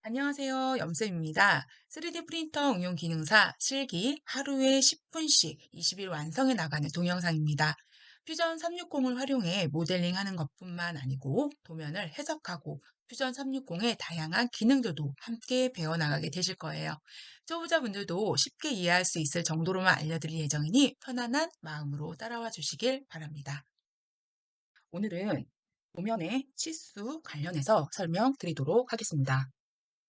안녕하세요. 염쌤입니다. 3D 프린터 응용 기능사 실기 하루에 10분씩 20일 완성해 나가는 동영상입니다. 퓨전 360을 활용해 모델링하는 것뿐만 아니고 도면을 해석하고 퓨전 360의 다양한 기능들도 함께 배워나가게 되실 거예요. 초보자분들도 쉽게 이해할 수 있을 정도로만 알려드릴 예정이니 편안한 마음으로 따라와 주시길 바랍니다. 오늘은 도면의 치수 관련해서 설명드리도록 하겠습니다.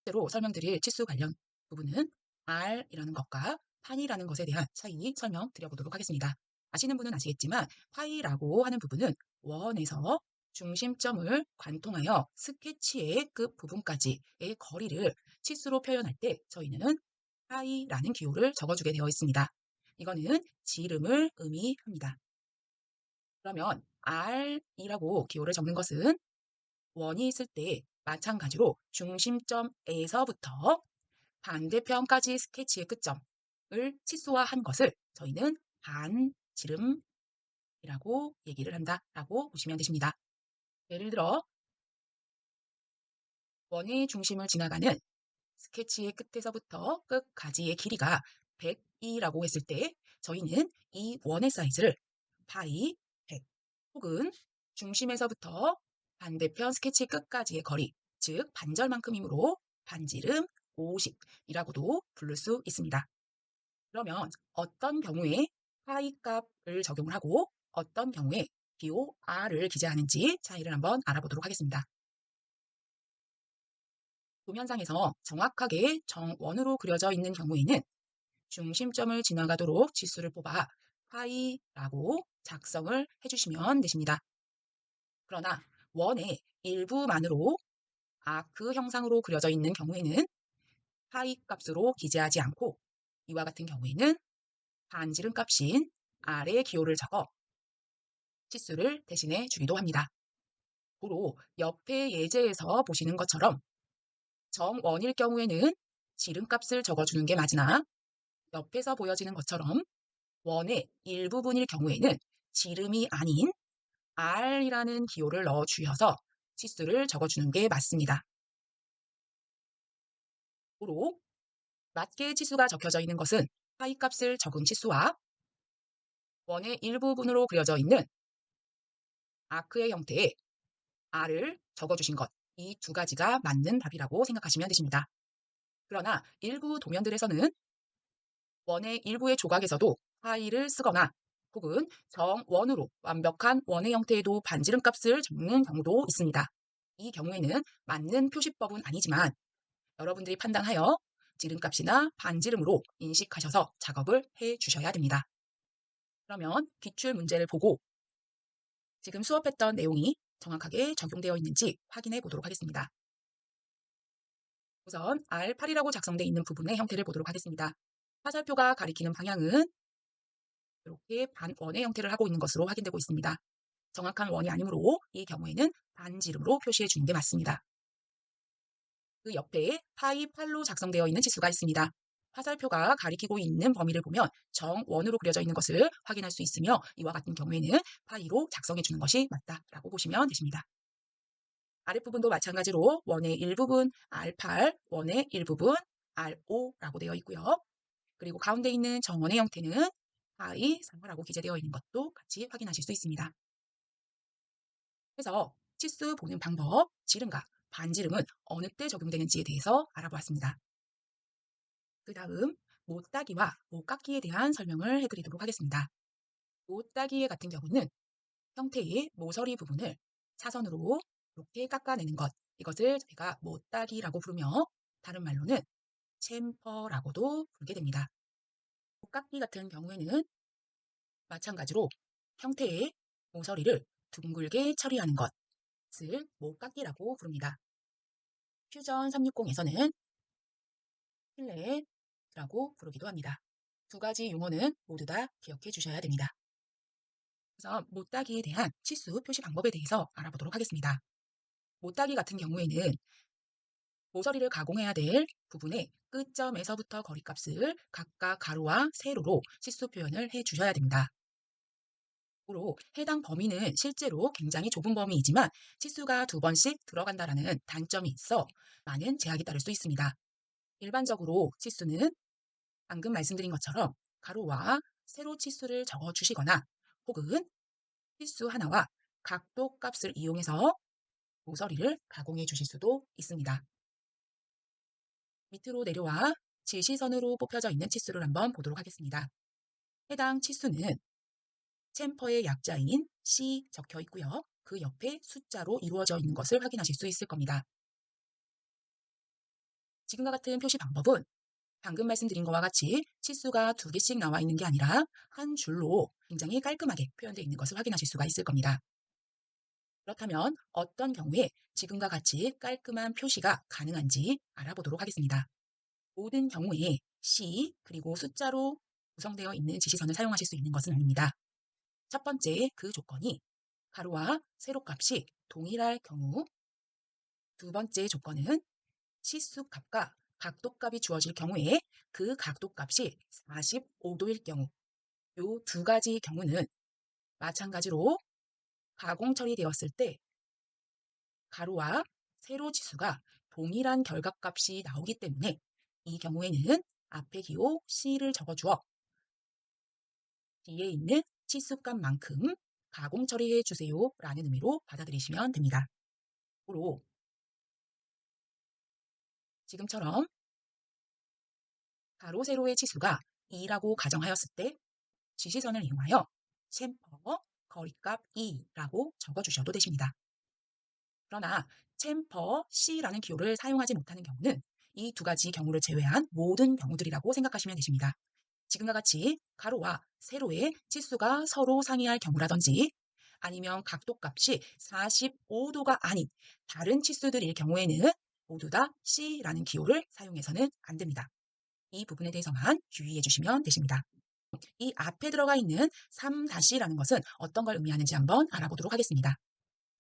대로 설명드릴 치수 관련 부분은 R이라는 것과 파이라는 것에 대한 차이 설명드려보도록 하겠습니다. 아시는 분은 아시겠지만 파이라고 하는 부분은 원에서 중심점을 관통하여 스케치의 끝 부분까지의 거리를 치수로 표현할 때 저희는 파이라는 기호를 적어주게 되어 있습니다. 이거는 지름을 의미합니다. 그러면 R이라고 기호를 적는 것은 원이 있을 때 마찬가지로 중심점에서부터 반대편까지 스케치의 끝점을 치수화한 것을 저희는 반지름이라고 얘기를 한다라고 보시면 되십니다. 예를 들어 원의 중심을 지나가는 스케치의 끝에서부터 끝까지의 길이가 100이라고 했을 때 저희는 이 원의 사이즈를 파이 100 혹은 중심에서부터 반대편 스케치 끝까지의 거리, 즉 반절만큼이므로 반지름 50이라고도 부를 수 있습니다. 그러면 어떤 경우에 파이 값을 적용을 하고 어떤 경우에 기호 R을 기재하는지 차이를 한번 알아보도록 하겠습니다. 도면상에서 정확하게 정원으로 그려져 있는 경우에는 중심점을 지나가도록 지수를 뽑아 파이라고 작성을 해주시면 되십니다. 그러나 원의 일부만으로 아크 형상으로 그려져 있는 경우에는 파이 값으로 기재하지 않고 이와 같은 경우에는 반지름 값인 R의 기호를 적어 치수를 대신해 주기도 합니다. 고로 옆에 예제에서 보시는 것처럼 정원일 경우에는 지름값을 적어주는 게 맞으나 옆에서 보여지는 것처럼 원의 일부분일 경우에는 지름이 아닌 R이라는 기호를 넣어 주셔서 치수를 적어주는 게 맞습니다. 고로 맞게 치수가 적혀져 있는 것은 파이 값을 적은 치수와 원의 일부분으로 그려져 있는 아크의 형태의 R을 적어주신 것, 이 두 가지가 맞는 답이라고 생각하시면 되십니다. 그러나 일부 도면들에서는 원의 일부의 조각에서도 파이를 쓰거나 혹은 정원으로 완벽한 원의 형태에도 반지름 값을 적는 경우도 있습니다. 이 경우에는 맞는 표시법은 아니지만 여러분들이 판단하여 지름값이나 반지름으로 인식하셔서 작업을 해 주셔야 됩니다. 그러면 기출 문제를 보고 지금 수업했던 내용이 정확하게 적용되어 있는지 확인해 보도록 하겠습니다. 우선 R8이라고 작성되어 있는 부분의 형태를 보도록 하겠습니다. 화살표가 가리키는 방향은 이렇게 반원의 형태를 하고 있는 것으로 확인되고 있습니다. 정확한 원이 아니므로 이 경우에는 반지름으로 표시해 주는 게 맞습니다. 그 옆에 파이 8로 작성되어 있는 지수가 있습니다. 화살표가 가리키고 있는 범위를 보면 정원으로 그려져 있는 것을 확인할 수 있으며 이와 같은 경우에는 파이로 작성해 주는 것이 맞다라고 보시면 되십니다. 아랫부분도 마찬가지로 원의 일부분 R8, 원의 일부분 R5라고 되어 있고요. 그리고 가운데 있는 정원의 형태는 파이 3라고 기재되어 있는 것도 같이 확인하실 수 있습니다. 그래서 치수 보는 방법, 지름과 반지름은 어느 때 적용되는지에 대해서 알아보았습니다. 그 다음 못따기와 못깎기에 대한 설명을 해드리도록 하겠습니다. 못따기 같은 경우는 형태의 모서리 부분을 사선으로 이렇게 깎아내는 것, 이것을 저희가 못따기라고 부르며 다른 말로는 챔퍼라고도 부르게 됩니다. 못깎기 같은 경우에는 마찬가지로 형태의 모서리를 둥글게 처리하는 것을 못깎기라고 부릅니다. 퓨전 360에서는 필렛이라고 부르기도 합니다. 두 가지 용어는 모두 다 기억해 주셔야 됩니다. 그래서 못따기에 대한 치수 표시 방법에 대해서 알아보도록 하겠습니다. 못따기 같은 경우에는 모서리를 가공해야 될 부분의 끝점에서부터 거리값을 각각 가로와 세로로 치수 표현을 해 주셔야 됩니다. 로 해당 범위는 실제로 굉장히 좁은 범위이지만 치수가 2번씩 들어간다라는 단점이 있어 많은 제약이 따를 수 있습니다. 일반적으로 치수는 방금 말씀드린 것처럼 가로와 세로 치수를 적어 주시거나 혹은 치수 하나와 각도 값을 이용해서 모서리를 가공해 주실 수도 있습니다. 밑으로 내려와 지시선으로 뽑혀져 있는 치수를 한번 보도록 하겠습니다. 해당 치수는 챔퍼의 약자인 C 적혀 있고요. 그 옆에 숫자로 이루어져 있는 것을 확인하실 수 있을 겁니다. 지금과 같은 표시 방법은 방금 말씀드린 것과 같이 치수가 2개씩 나와 있는 게 아니라 한 줄로 굉장히 깔끔하게 표현되어 있는 것을 확인하실 수가 있을 겁니다. 그렇다면 어떤 경우에 지금과 같이 깔끔한 표시가 가능한지 알아보도록 하겠습니다. 모든 경우에 C 그리고 숫자로 구성되어 있는 지시선을 사용하실 수 있는 것은 아닙니다. 첫 번째 그 조건이 가로와 세로 값이 동일할 경우, 두 번째 조건은 치수 값과 각도 값이 주어질 경우에 그 각도 값이 45도일 경우, 이 두 가지 경우는 마찬가지로 가공 처리되었을 때 가로와 세로 지수가 동일한 결과값이 나오기 때문에 이 경우에는 앞에 기호 C를 적어주어 뒤에 있는 치수값만큼 가공 처리해 주세요 라는 의미로 받아들이시면 됩니다. 고로 지금처럼 가로 세로의 치수가 2라고 가정하였을 때 지시선을 이용하여 챔퍼 거리값 2라고 적어주셔도 되십니다. 그러나 챔퍼 C라는 기호를 사용하지 못하는 경우는 이 두 가지 경우를 제외한 모든 경우들이라고 생각하시면 되십니다. 지금과 같이 가로와 세로의 치수가 서로 상이할 경우라든지 아니면 각도값이 45도가 아닌 다른 치수들일 경우에는 모두 다 C라는 기호를 사용해서는 안 됩니다. 이 부분에 대해서만 주의해 주시면 되십니다. 이 앞에 들어가 있는 3-라는 것은 어떤 걸 의미하는지 한번 알아보도록 하겠습니다.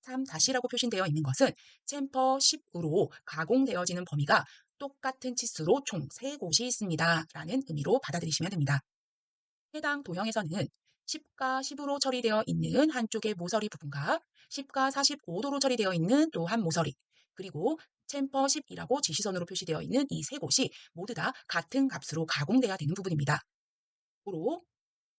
3-라고 표시되어 있는 것은 챔퍼 10으로 가공되어지는 범위가 똑같은 치수로 총 3곳이 있습니다. 라는 의미로 받아들이시면 됩니다. 해당 도형에서는 10과 10으로 처리되어 있는 한쪽의 모서리 부분과 10과 45도로 처리되어 있는 또 한 모서리, 그리고 챔퍼 10이라고 지시선으로 표시되어 있는 이 3곳이 모두 다 같은 값으로 가공돼야 되는 부분입니다. 고로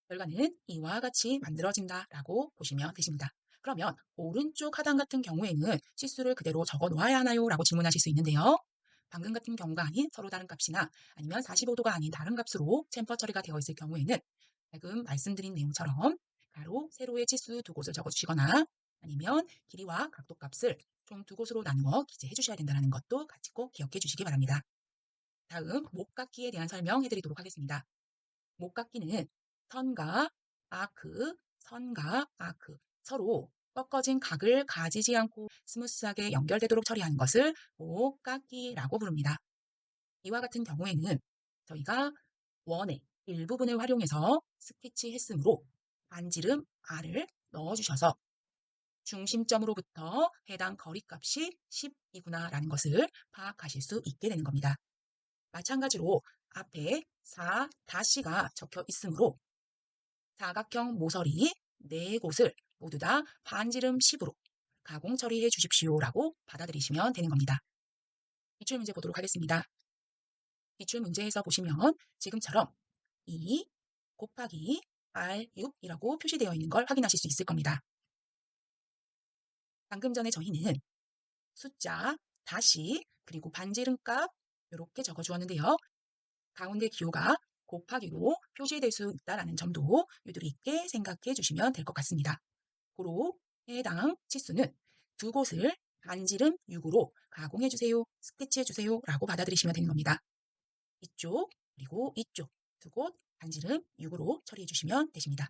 결과는 이와 같이 만들어진다라고 보시면 되십니다. 그러면 오른쪽 하단 같은 경우에는 치수를 그대로 적어 놓아야 하나요? 라고 질문하실 수 있는데요. 방금 같은 경우가 아닌 서로 다른 값이나 아니면 45도가 아닌 다른 값으로 챔퍼 처리가 되어 있을 경우에는 방금 말씀드린 내용처럼 가로, 세로의 치수 두 곳을 적어주시거나 아니면 길이와 각도 값을 총 두 곳으로 나누어 기재해 주셔야 된다는 것도 같이 꼭 기억해 주시기 바랍니다. 다음 목깎기에 대한 설명해 드리도록 하겠습니다. 목깎기는 선과 아크, 선과 아크 서로 꺾어진 각을 가지지 않고 스무스하게 연결되도록 처리하는 것을 목깎기라고 부릅니다. 이와 같은 경우에는 저희가 원의 일부분을 활용해서 스케치했으므로 반지름 R을 넣어주셔서 중심점으로부터 해당 거리값이 10이구나 라는 것을 파악하실 수 있게 되는 겁니다. 마찬가지로 앞에 4-가 적혀 있으므로 사각형 모서리 4곳을 모두 다 반지름 10으로 가공 처리해 주십시오라고 받아들이시면 되는 겁니다. 기출문제 보도록 하겠습니다. 기출문제에서 보시면 지금처럼 2 곱하기 R6이라고 표시되어 있는 걸 확인하실 수 있을 겁니다. 방금 전에 저희는 숫자, 다시, 그리고 반지름 값 이렇게 적어 주었는데요. 가운데 기호가 곱하기로 표시될 수 있다는 점도 유두리 있게 생각해 주시면 될 것 같습니다. 고로 해당 치수는 두 곳을 반지름 6으로 가공해 주세요, 스케치해 주세요 라고 받아들이시면 되는 겁니다. 이쪽 그리고 이쪽 두 곳 반지름 6으로 처리해 주시면 되십니다.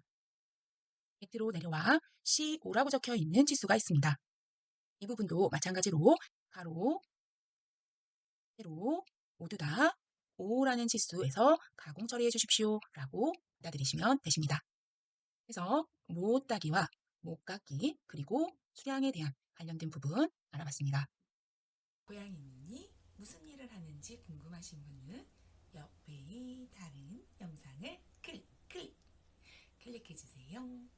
밑으로 내려와 C5라고 적혀 있는 치수가 있습니다. 이 부분도 마찬가지로 가로, 세로 모두 다 5라는 치수에서 가공 처리해 주십시오 라고 받아들이시면 되십니다. 그래서 못따기와 못깎기 그리고 수량에 대한 관련된 부분 알아봤습니다. 고양이님이 무슨 일을 하는지 궁금하신 분은 옆에 다른 영상을 클릭해주세요.